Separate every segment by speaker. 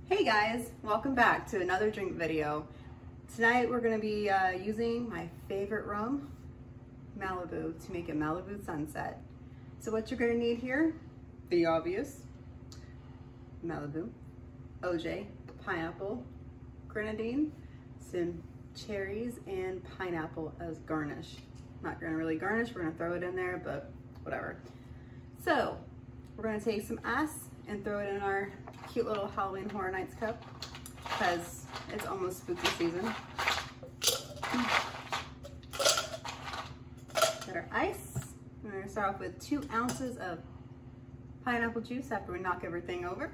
Speaker 1: Hey guys, welcome back to another drink video. Tonight we're going to be using my favorite rum, Malibu, to make a Malibu Sunset. So what you're going to need here, the obvious, Malibu, OJ, pineapple, Grenadine, some cherries, and pineapple as garnish. Not going to really garnish, we're going to throw it in there, but whatever. So we're going to take some ice and throw it in our cute little Halloween Horror Nights cup because it's almost spooky season. Got our ice. We're going to start off with 2 ounces of pineapple juice after we knock everything over.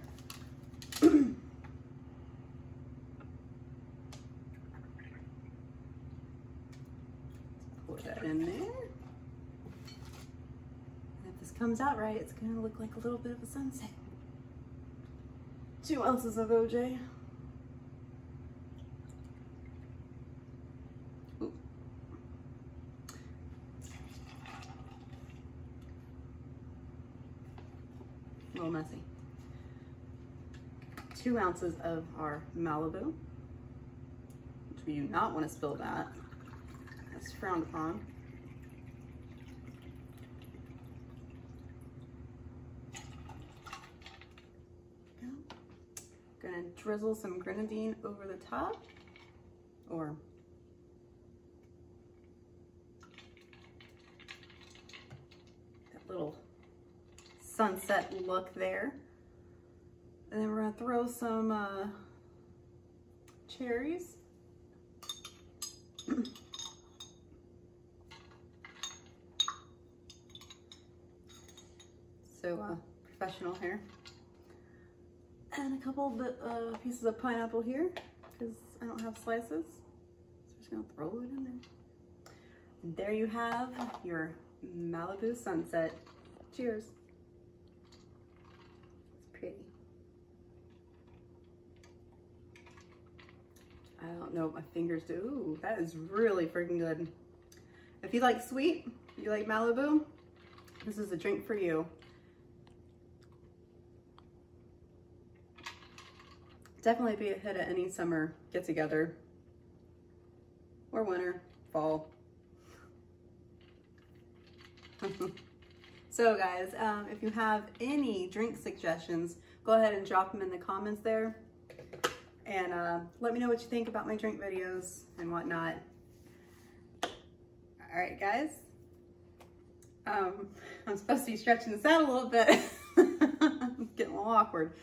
Speaker 1: Pour that in there. And if this comes out right, it's going to look like a little bit of a sunset. 2 ounces of OJ. Ooh. A little messy. 2 ounces of our Malibu, which we do not want to spill that. That's frowned upon. Gonna drizzle some Grenadine over the top, or that little sunset look there. And then we're gonna throw some cherries. So professional here. And a couple of pieces of pineapple here because I don't have slices. So I'm just gonna throw it in there. And there you have your Malibu Sunset. Cheers. It's pretty. I don't know what my fingers do. Ooh, that is really freaking good. If you like sweet, you like Malibu, this is a drink for you. Definitely be a hit at any summer get together, or winter, fall. So guys, if you have any drink suggestions, go ahead and drop them in the comments there. And let me know what you think about my drink videos and whatnot. All right, guys. I'm supposed to be stretching this out a little bit. It's getting a little awkward.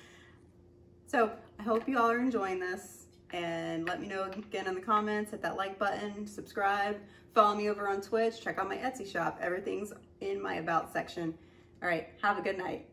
Speaker 1: So I hope you all are enjoying this, and let me know again in the comments, hit that like button, subscribe, follow me over on Twitch, check out my Etsy shop. Everything's in my about section. All right, have a good night.